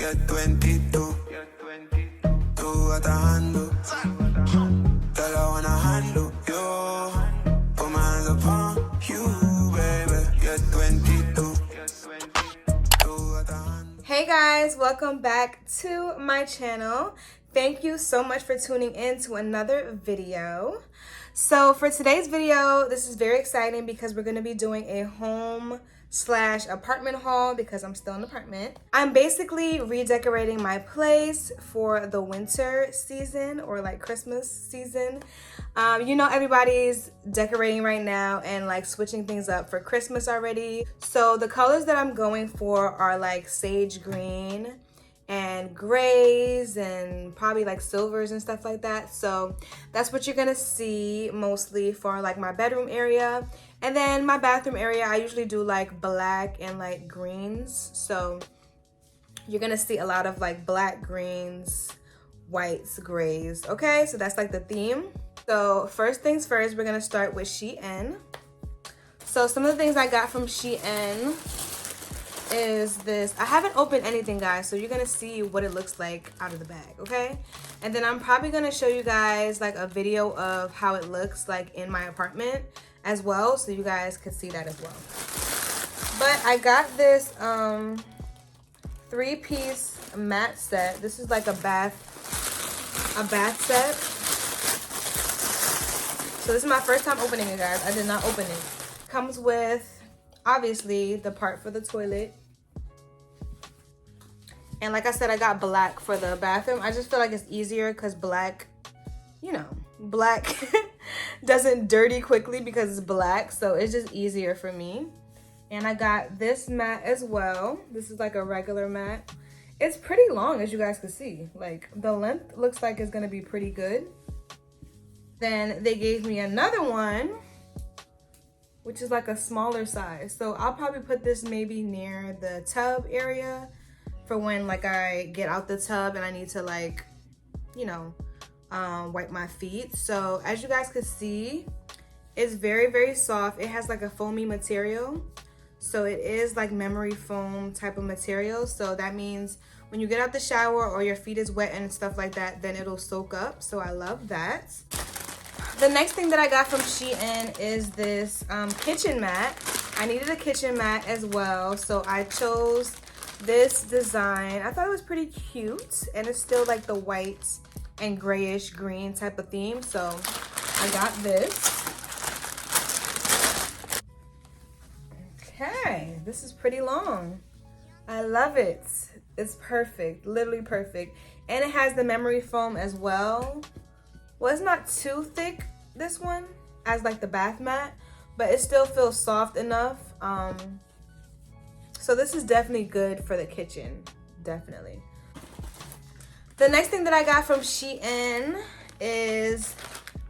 You're 22. Tú at the handle. Girl, I wanna handle you. Put my hands upon you, baby. You're 22. Tú at the handle. Hey guys, welcome back to my channel. Thank you so much for tuning in to another video. So for today's video, this is very exciting because we're going to be doing a home/apartment haul because I'm still in an apartment. I'm basically redecorating my place for the winter season or like Christmas season. You know, everybody's decorating right now and like switching things up for Christmas already. So the colors that I'm going for are like sage green and grays and probably like silvers and stuff like that. So that's what you're gonna see mostly for like my bedroom area. And then my bathroom area, I usually do like black and like greens. So you're gonna see a lot of like black, greens, whites, grays. Okay, so that's like the theme. So first things first, we're gonna start with Shein. So some of the things I got from Shein is this. I haven't opened anything, guys, so you're gonna see what it looks like out of the bag, okay? And then I'm probably gonna show you guys like a video of how it looks like in my apartment as well, so you guys could see that as well. But I got this 3-piece mat set. This is like a bath set. So this is my first time opening it, guys. I did not open it. Comes with obviously the part for the toilet, and like I said, I got black for the bathroom. I just feel like it's easier because black, you know, black doesn't dirty quickly because it's black, so it's just easier for me. And I got this mat as well. This is like a regular mat. It's pretty long, as you guys can see. Like the length looks like it's gonna be pretty good. Then they gave me another one, which is like a smaller size. So I'll probably put this maybe near the tub area for when like I get out the tub and I need to like, you know, wipe my feet. So as you guys can see, it's very, very soft. It has like a foamy material. So it is like memory foam type of material. So that means when you get out the shower or your feet is wet and stuff like that, then it'll soak up. So I love that. The next thing that I got from Shein is this kitchen mat. I needed a kitchen mat as well, so I chose this design. I thought it was pretty cute, and it's still like the white and grayish green type of theme, so I got this. Okay, this is pretty long. I love it. It's perfect, literally perfect. And it has the memory foam as well. Well, it's not too thick, this one, as like the bath mat, but it still feels soft enough. So this is definitely good for the kitchen, definitely. The next thing that I got from Shein is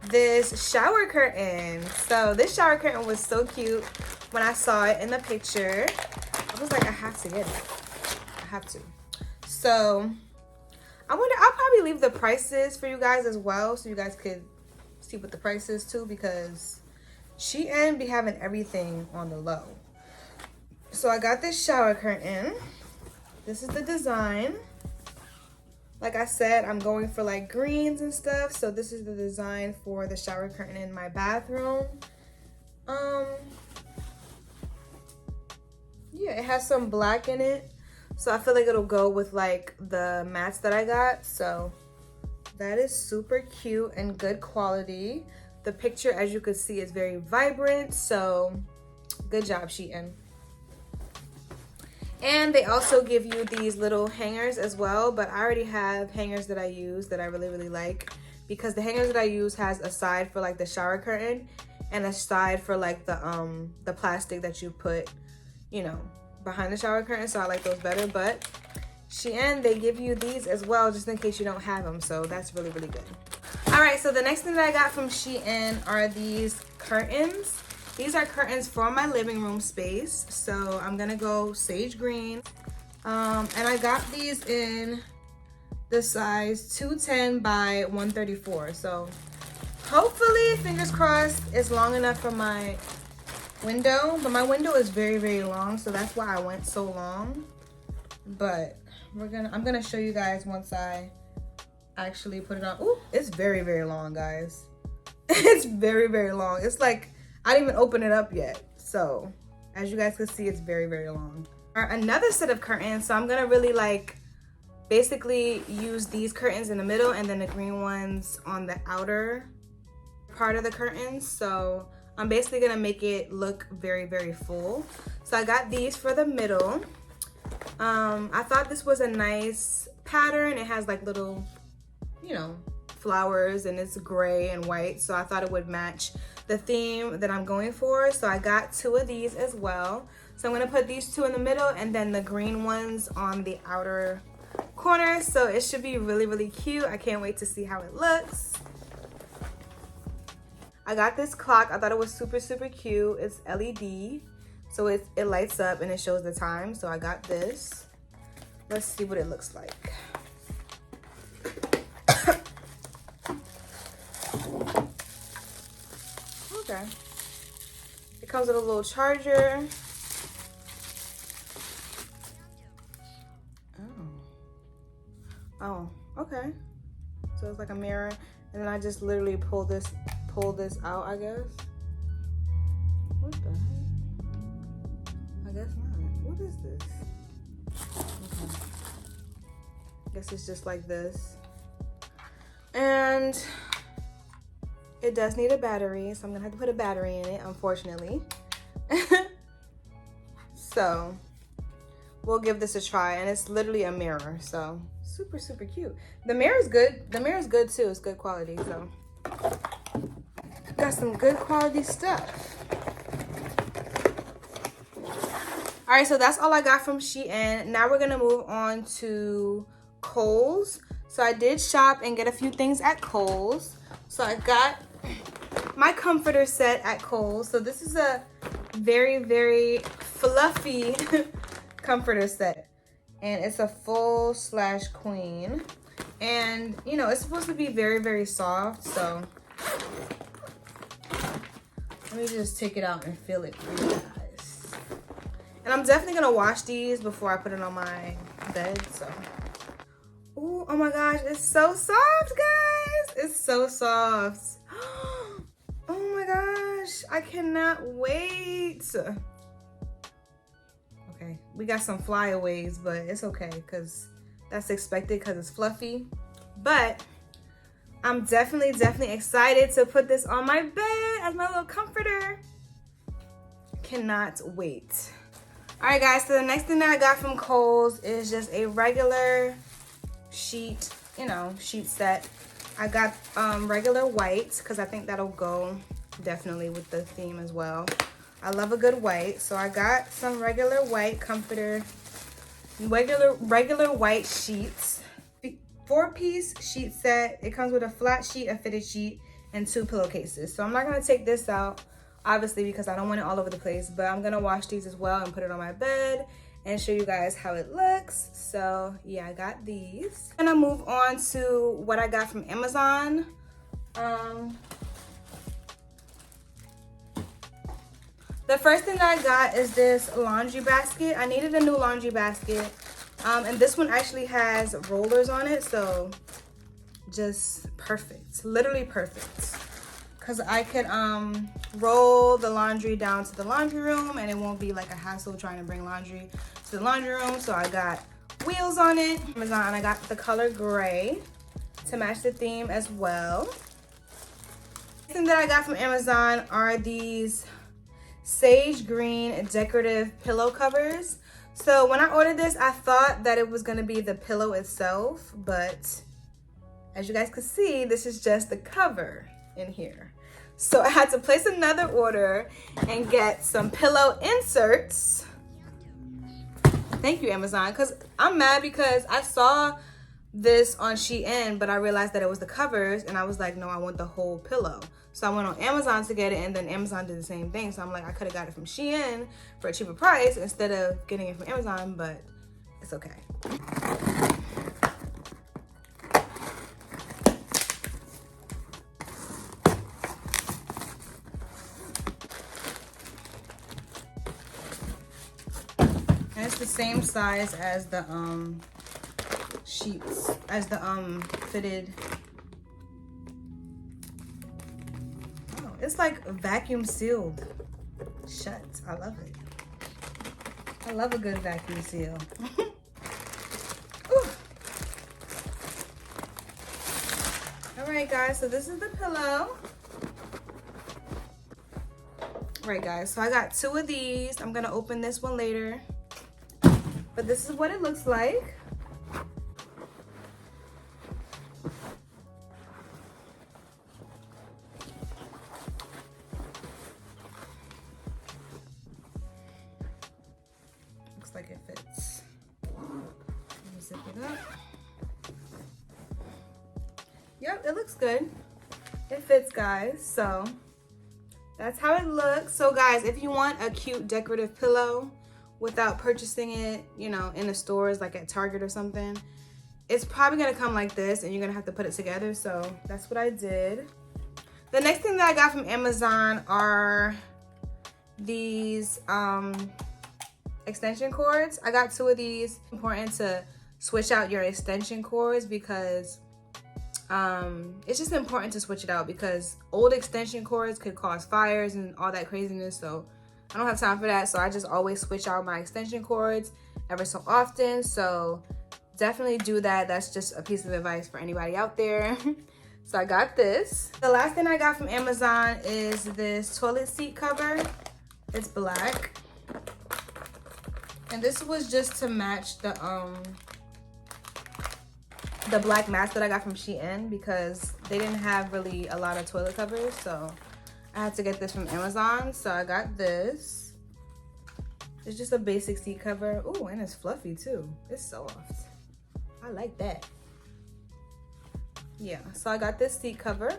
this shower curtain. So this shower curtain was so cute when I saw it in the picture. I was like, I have to get it. I have to. So I'll probably leave the prices for you guys as well, so you guys could see what the price is too, because Shein be having everything on the low. So I got this shower curtain. This is the design. Like I said, I'm going for like greens and stuff, so this is the design for the shower curtain in my bathroom. Yeah, it has some black in it. So I feel like it'll go with like the mats that I got. So that is super cute and good quality. The picture, as you can see, is very vibrant. So good job, Shein. And they also give you these little hangers as well. But I already have hangers that I use that I really, really like. Because the hangers that I use has a side for like the shower curtain and a side for like the plastic that you put, you know, behind the shower curtain, so I like those better. But Shein, they give you these as well just in case you don't have them, so that's really, really good. All right, so the next thing that I got from Shein are these curtains. These are curtains for my living room space, so I'm gonna go sage green. And I got these in the size 210 by 134, so hopefully, fingers crossed, it's long enough for my window. But my window is very, very long, so that's why I went so long. But I'm gonna show you guys once I actually put it on. Ooh, it's very, very long, guys. It's very, very long. It's like, I didn't even open it up yet. So, as you guys can see, it's very, very long. All right, another set of curtains. So I'm gonna really like, basically use these curtains in the middle and then the green ones on the outer part of the curtains. So I'm basically gonna make it look very, very full. So I got these for the middle. I thought this was a nice pattern. It has like little, you know, flowers, and it's gray and white. So I thought it would match the theme that I'm going for. So I got 2 of these as well. So I'm gonna put these 2 in the middle and then the green ones on the outer corner. So it should be really, really cute. I can't wait to see how it looks. I got this clock. I thought it was super, super cute. It's LED. So it lights up and it shows the time. So I got this. Let's see what it looks like. Okay. It comes with a little charger. Oh, okay. So it's like a mirror, and then I just literally pull this out, I guess. What the heck? I guess not. What is this? Okay. I guess it's just like this. And it does need a battery, so I'm gonna have to put a battery in it, unfortunately. So we'll give this a try, and it's literally a mirror, so super, super cute. The mirror is good. The mirror is good too. It's good quality, so got some good quality stuff. All right, so that's all I got from Shein. Now we're gonna move on to Kohls. So I did shop and get a few things at Kohls. So I got my comforter set at Kohls. So this is a very, very fluffy comforter set, and it's a full/queen, and you know, it's supposed to be very, very soft. So let me just take it out and feel it for you guys. And I'm definitely gonna wash these before I put it on my bed. So ooh, oh my gosh, it's so soft, guys. It's so soft. Oh my gosh, I cannot wait. Okay, we got some flyaways, but it's okay because that's expected because it's fluffy. But I'm definitely excited to put this on my bed as my little comforter. Cannot wait. All right, guys, so the next thing that I got from Kohls is just a regular sheet, you know, sheet set. I got regular white because I think that'll go definitely with the theme as well. I love a good white, so I got some regular white comforter, regular white sheets. 4-piece sheet set. It comes with a flat sheet, a fitted sheet, and 2 pillowcases. So I'm not gonna take this out, obviously, because I don't want it all over the place, but I'm gonna wash these as well and put it on my bed and show you guys how it looks. So yeah, I got these. I'm gonna move on to what I got from Amazon. The first thing that I got is this laundry basket. I needed a new laundry basket. And this one actually has rollers on it, so just perfect, literally perfect. Cause I could roll the laundry down to the laundry room and it won't be like a hassle trying to bring laundry to the laundry room. So I got wheels on it. Amazon, I got the color gray to match the theme as well. The thing that I got from Amazon are these sage green decorative pillow covers. So when I ordered this, I thought that it was gonna be the pillow itself, but as you guys can see, this is just the cover in here. So I had to place another order and get some pillow inserts. Thank you, Amazon, because I'm mad because I saw this on Shein, but I realized that it was the covers, and I was like, no, I want the whole pillow. So I went on Amazon to get it, and then Amazon did the same thing. So I'm like, I could have got it from Shein for a cheaper price instead of getting it from Amazon, but it's okay. And it's the same size as the sheets as the fitted. Oh, it's like vacuum sealed. Shut. I love it. I love a good vacuum seal. All right, guys, so this is the pillow. All right, guys, so I got 2 of these. I'm gonna open this one later, but this is what it looks like. Looks like it fits. Let me zip it up. Yep, it looks good. It fits, guys. So that's how it looks. So guys, if you want a cute decorative pillow without purchasing it, you know, in the stores like at Target or something, it's probably gonna come like this and you're gonna have to put it together. So that's what I did. The next thing that I got from Amazon are these extension cords. I got 2 of these. It's important to switch out your extension cords because it's just important to switch it out because old extension cords could cause fires and all that craziness. So I don't have time for that. So I just always switch out my extension cords ever so often. So definitely do that. That's just a piece of advice for anybody out there. So I got this. The last thing I got from Amazon is this toilet seat cover. It's black. And this was just to match the black mats that I got from Shein because they didn't have really a lot of toilet covers, so I had to get this from Amazon. So I got this. It's just a basic seat cover. Oh, and it's fluffy too. It's soft. I like that. Yeah, so I got this seat cover.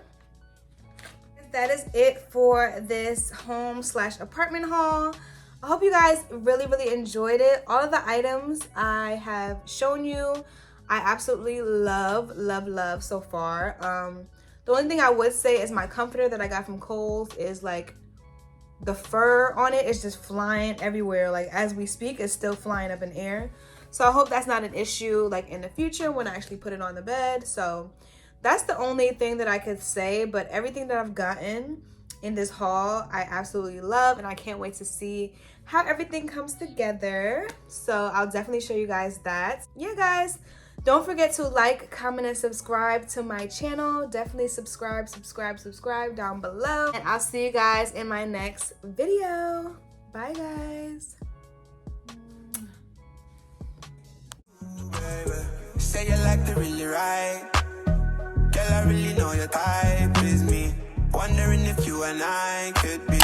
That is it for this home/apartment haul. I hope you guys really enjoyed it. All of the items I have shown you, I absolutely love so far. The only thing I would say is my comforter that I got from Kohls is like the fur on it is just flying everywhere. Like as we speak, it's still flying up in air. So I hope that's not an issue like in the future when I actually put it on the bed. So that's the only thing that I could say, but everything that I've gotten in this haul, I absolutely love, and I can't wait to see how everything comes together. So I'll definitely show you guys that. Yeah, guys, don't forget to like, comment, and subscribe to my channel. Definitely subscribe down below. And I'll see you guys in my next video. Bye, guys. Say you like the really right. Girl, I really know your type is me. Wondering if you and I could be